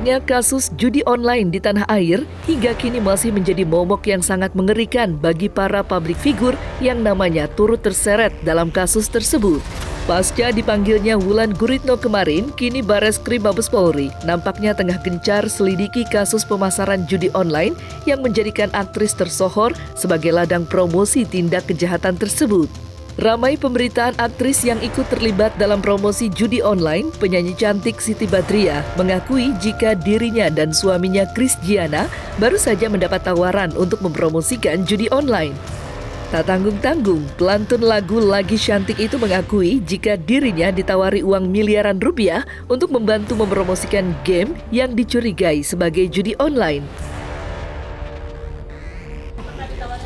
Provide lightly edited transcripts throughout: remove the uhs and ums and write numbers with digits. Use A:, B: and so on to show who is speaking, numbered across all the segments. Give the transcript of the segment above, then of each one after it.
A: Maraknya kasus judi online di tanah air hingga kini masih menjadi momok yang sangat mengerikan bagi para publik figur yang namanya turut terseret dalam kasus tersebut. Pasca dipanggilnya Wulan Guritno kemarin, kini Bareskrim Mabes Polri nampaknya tengah gencar selidiki kasus pemasaran judi online yang menjadikan aktris tersohor sebagai ladang promosi tindak kejahatan tersebut. Ramai pemberitaan aktris yang ikut terlibat dalam promosi judi online, penyanyi cantik Siti Badriah mengakui jika dirinya dan suaminya Kris Giana baru saja mendapat tawaran untuk mempromosikan judi online. Tak tanggung-tanggung, pelantun lagu Lagi Cantik itu mengakui jika dirinya ditawari uang miliaran rupiah untuk membantu mempromosikan game yang dicurigai sebagai judi online.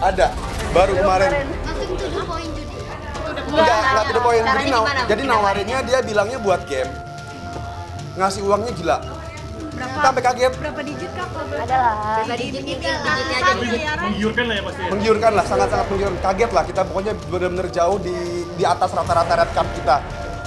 B: Ada, baru kemarin. Enggak to the point. Jadi nawarinnya dia bilangnya buat game. Ngasih uangnya gila. Kita sampai kaget.
C: Berapa digit kak?
D: Adalah.
C: Berapa digit digitnya aja.
E: Menggiurkan lah ya pasti ya?
B: Menggiurkan lah, sangat-sangat menggiurkan. Kaget lah, kita pokoknya benar-benar jauh di atas rata-rata red card kita.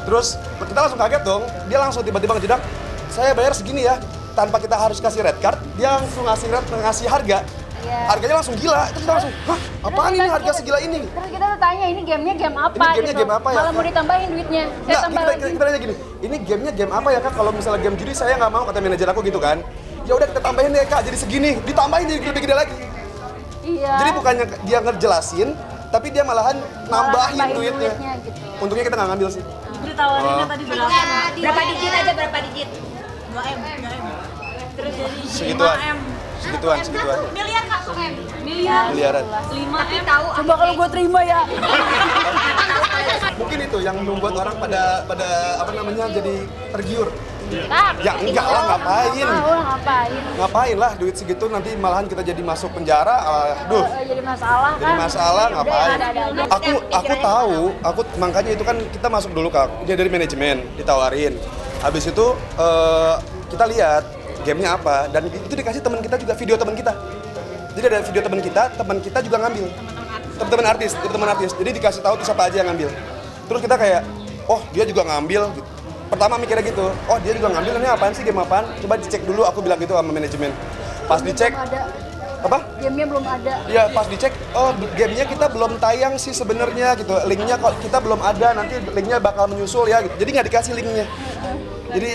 B: Terus kita langsung kaget dong, dia langsung tiba-tiba ngejedak, saya bayar segini ya, tanpa kita harus kasih red card, dia langsung ngasih harga.
D: Iya.
B: Harganya langsung gila, itu kita langsung, hah apaan ini harga segila ini?
D: Terus kita tuh tanya ini gamenya game apa
B: Ini gamenya
D: gitu.
B: game apa ya,
D: Malah mau
B: Kak?
D: ditambahin duitnya. Saya
B: Nggak,
D: tambah lagi.
B: kita nanya gini, ini gamenya game apa ya kak? Kalau misalnya game judi saya nggak mau, kata manajer aku gitu kan. Ya udah kita tambahin deh kak, jadi segini, ditambahin jadi lebih gede lagi.
D: Iya.
B: Jadi bukannya dia ngejelasin, tapi dia malahan nambahin
D: nambahin
B: duitnya.
D: gitu.
B: Untungnya kita nggak ngambil sih.
C: Ditawarinnya tadi berapa?
D: Berapa digit aja berapa digit?
C: 2M. Terus jadi
B: Segituan.
C: 5M.
B: Segituan.
C: Miliar kak? Miliar.
B: Miliaran.
C: 5M. Tahu
D: Coba kalau gue terima ya.
B: Mungkin itu yang membuat orang pada apa namanya jadi tergiur.
D: Nah,
B: Ya enggak lah, ngapain?
D: Ngapain?
B: Ngapain lah duit segitu nanti malahan kita jadi masuk penjara. Aduh.
D: Jadi masalah kan?
B: Jadi masalah ngapain?
D: Ada.
B: Aku tahu, makanya itu kan kita masuk dulu kak, dia dari manajemen ditawarin. Habis itu kita lihat gamenya apa dan itu dikasih teman kita juga video teman kita. Jadi ada video teman kita juga ngambil. Teman artis. Jadi dikasih tahu tuh siapa aja yang ngambil. Terus kita kayak, oh dia juga ngambil. Gitu. Pertama mikirnya gitu, oh dia juga ngambil, ini apaan sih, game apaan? Coba dicek dulu, aku bilang gitu sama manajemen. Pas dicek, apa?
D: Gamenya belum ada.
B: Iya, pas dicek, oh gamenya kita belum tayang sih sebenarnya gitu. Linknya kok kita belum ada, nanti linknya bakal menyusul ya. Gitu. Jadi nggak dikasih linknya. Jadi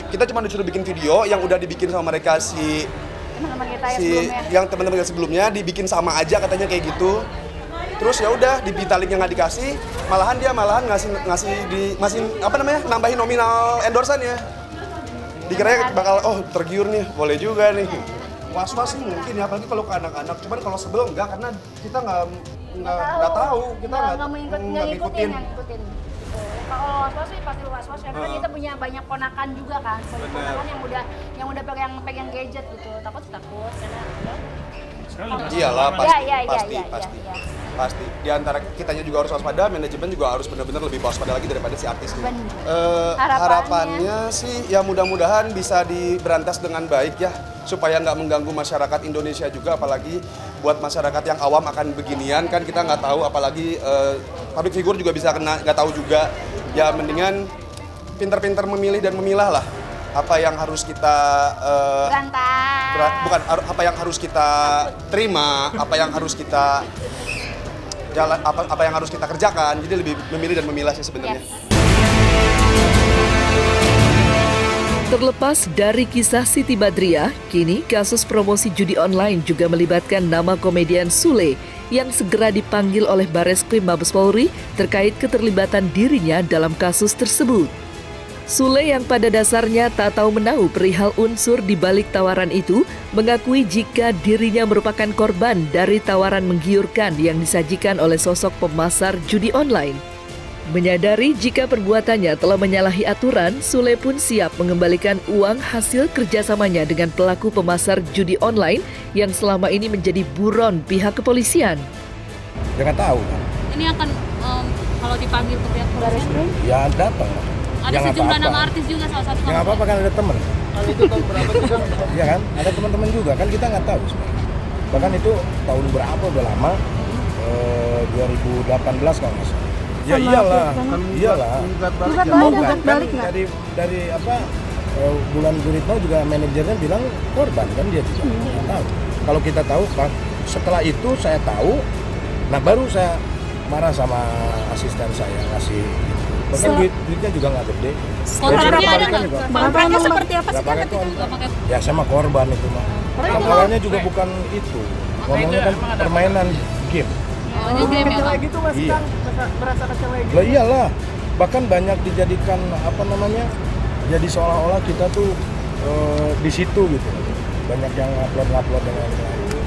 B: kita cuma disuruh bikin video yang udah dibikin sama mereka
D: Teman-teman kita yang sebelumnya.
B: yang teman-teman kita sebelumnya dibikin sama aja katanya kayak gitu. Terus ya udah diminta linknya nggak dikasih, malahan dia ngasih apa namanya nambahin nominal endorse-annya. Dikiranya bakal tergiur nih, boleh juga nih. Was-was sih mungkin ya, apalagi kalau ke anak-anak. Cuman kalau sebelum enggak, karena kita nggak tahu, kita nggak ngikutin.
D: Kalau was-was sih pasti was-was ya, karena kita punya banyak ponakan juga kan, ponakan yang udah pegang gadget gitu, takut karena
B: Iyalah pasti.
D: Iya.
B: Pasti. Di antara kitanya juga harus waspada, manajemen juga harus benar-benar lebih waspada lagi daripada si artis. Harapannya sih ya mudah-mudahan bisa diberantas dengan baik ya, supaya nggak mengganggu masyarakat Indonesia juga, apalagi buat masyarakat yang awam akan beginian kan kita nggak tahu, apalagi public figure juga bisa kena, nggak tahu juga. Ya mendingan pintar-pintar memilih dan memilah lah apa yang harus kita bukan apa yang harus kita terima, apa yang harus kita apa yang harus kita kerjakan. Jadi lebih memilih dan memilah sih sebenarnya.
A: Terlepas dari kisah Siti Badriah, kini kasus promosi judi online juga melibatkan nama komedian Sule yang segera dipanggil oleh Bareskrim Mabes Polri terkait keterlibatan dirinya dalam kasus tersebut. Sule yang pada dasarnya tak tahu menahu perihal unsur di balik tawaran itu, mengakui jika dirinya merupakan korban dari tawaran menggiurkan yang disajikan oleh sosok pemasar judi online. Menyadari jika perbuatannya telah menyalahi aturan, Sule pun siap mengembalikan uang hasil kerjasamanya dengan pelaku pemasar judi online yang selama ini menjadi buron pihak kepolisian.
F: Dia nggak tahu kan?
C: Ini akan kalau dipanggil ke pihak kepolisian?
F: Ya datang.
C: Ada sejumlah nama artis juga, salah satu.
F: Ya apa-apa kan ada teman. Itu tahun berapa juga? Iya kan, ada teman-teman juga kan, kita nggak tahu sebenarnya. Bahkan itu tahun berapa udah lama, 2018 kalau nggak salah. Ya iyalah,
D: Gugat balik nggak?
F: dari apa Wulan Guritno juga manajernya bilang korban kan, dia juga nggak tahu. Kalau kita tahu, setelah itu saya tahu, nah baru saya marah sama asisten saya ngasih. Bahkan duitnya juga nggak gede.
C: Kontraknya ada nggak?
F: juga.
C: Kontraknya seperti apa sih
F: Nggak pakai
C: ketika itu?
F: kontrak. Ya sama korban itu mah. Awalnya juga bukan itu, ngomongnya kan permainan game.
C: Awalnya game ya, Bang?
G: gitu Mas,
F: Iya.
G: merasa kecewa gitu.
F: Lah iyalah, bahkan banyak dijadikan apa namanya, jadi seolah-olah kita tuh di situ gitu. Banyak yang upload dengan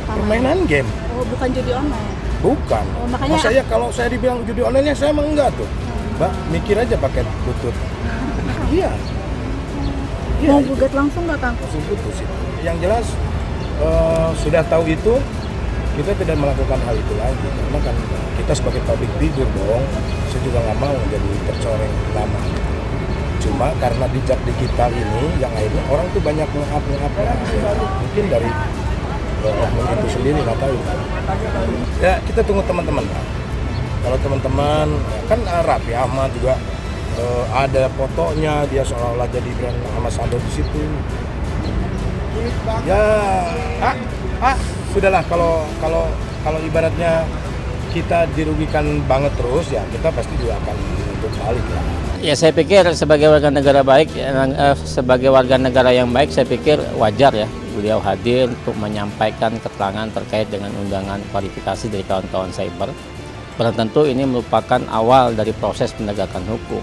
F: permainan game.
G: Oh, bukan judi online.
F: Bukan.
G: Oh, makanya-
F: Masa ya kalau saya dibilang judi online, saya emang enggak tuh. Mbak, mikir aja pakai lutut. Iya. Iya,
G: Mau
F: itu.
G: gugat langsung nggak Kang?
F: Langsung putus itu. Yang jelas sudah tahu itu, kita tidak melakukan hal itu lagi. Karena kan kita sebagai public figure dong, saya juga nggak mau jadi tercoreng nama. Cuma karena jejak digital ini, yang akhirnya orang tuh banyak nge-up. Mungkin dari oknum itu sendiri, nggak tahu. Ya kita tunggu teman-teman lah. Kalau teman-teman, kan Raffi Ahmad juga ada fotonya, dia seolah-olah jadi brand ambassador di situ. Ya, sudahlah, kalau ibaratnya kita dirugikan banget terus, ya kita pasti juga akan menuntut balik lah.
H: Ya saya pikir sebagai warga negara baik, sebagai warga negara yang baik, saya pikir wajar ya beliau hadir untuk menyampaikan keterangan terkait dengan undangan klarifikasi dari kawan-kawan cyber. Belum tentu ini merupakan awal dari proses penegakan hukum.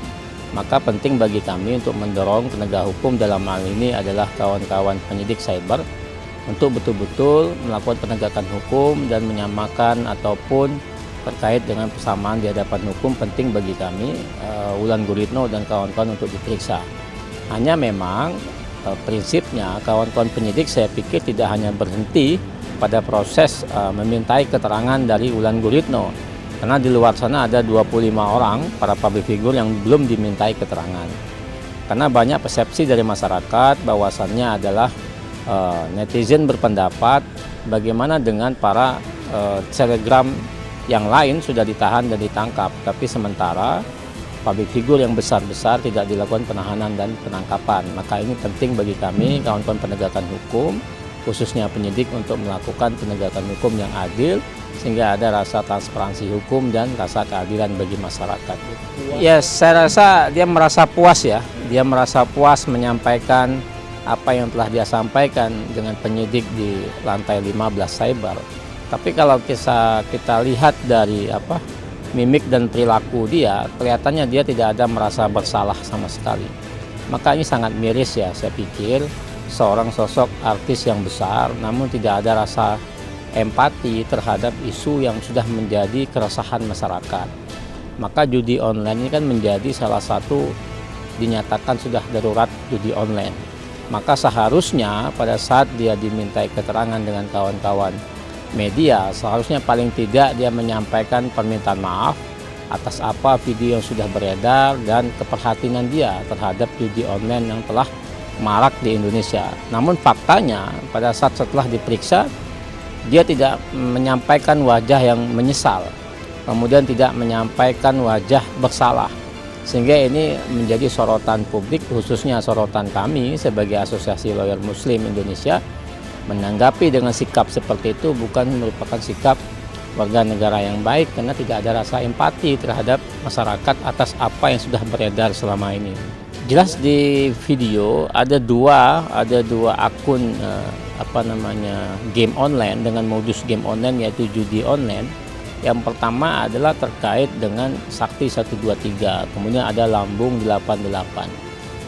H: Maka penting bagi kami untuk mendorong penegak hukum, dalam hal ini adalah kawan-kawan penyidik cyber, untuk betul-betul melakukan penegakan hukum dan menyamakan ataupun terkait dengan persamaan di hadapan hukum. Penting bagi kami Wulan Guritno dan kawan-kawan untuk diperiksa. Hanya memang prinsipnya kawan-kawan penyidik saya pikir tidak hanya berhenti pada proses memintai keterangan dari Wulan Guritno. Karena di luar sana ada 25 orang para public figure yang belum dimintai keterangan. Karena banyak persepsi dari masyarakat bahwasannya adalah netizen berpendapat bagaimana dengan para selebgram yang lain sudah ditahan dan ditangkap, tapi sementara public figure yang besar-besar tidak dilakukan penahanan dan penangkapan. Maka ini penting bagi kami kawan-kawan penegakan hukum, khususnya penyidik, untuk melakukan penegakan hukum yang adil sehingga ada rasa transparansi hukum dan rasa keadilan bagi masyarakat. Ya, saya rasa dia merasa puas ya. Dia merasa puas menyampaikan apa yang telah dia sampaikan dengan penyidik di lantai 15 cyber. Tapi kalau kita lihat dari mimik dan perilaku dia, kelihatannya dia tidak ada merasa bersalah sama sekali. Maka ini sangat miris ya, saya pikir seorang sosok artis yang besar namun tidak ada rasa empati terhadap isu yang sudah menjadi keresahan masyarakat. Maka judi online ini kan menjadi salah satu dinyatakan sudah darurat judi online. Maka seharusnya pada saat dia dimintai keterangan dengan kawan-kawan media, seharusnya paling tidak dia menyampaikan permintaan maaf atas apa video yang sudah beredar dan keprihatinan dia terhadap judi online yang telah marak di Indonesia. Namun faktanya pada saat setelah diperiksa, dia tidak menyampaikan wajah yang menyesal, kemudian tidak menyampaikan wajah bersalah. Sehingga ini menjadi sorotan publik, khususnya sorotan kami sebagai Asosiasi Lawyer Muslim Indonesia, menanggapi dengan sikap seperti itu bukan merupakan sikap warga negara yang baik, karena tidak ada rasa empati terhadap masyarakat atas apa yang sudah beredar selama ini. Jelas di video ada dua akun game online dengan modus game online, yaitu judi online. Yang pertama adalah terkait dengan Sakti 123, kemudian ada Lambung 88.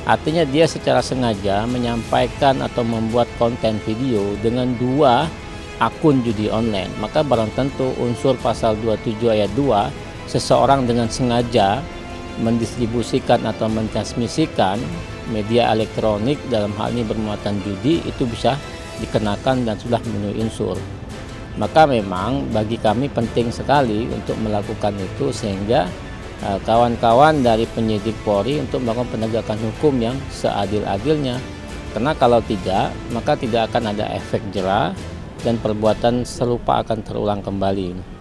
H: Artinya dia secara sengaja menyampaikan atau membuat konten video dengan dua akun judi online. Maka barang tentu unsur pasal 27 ayat 2, seseorang dengan sengaja mendistribusikan atau mentransmisikan media elektronik dalam hal ini bermuatan judi, itu bisa dikenakan dan sudah memenuhi unsur. Maka memang bagi kami penting sekali untuk melakukan itu, sehingga kawan-kawan dari penyidik Polri untuk melakukan penegakan hukum yang seadil-adilnya. Karena kalau tidak, maka tidak akan ada efek jera dan perbuatan serupa akan terulang kembali.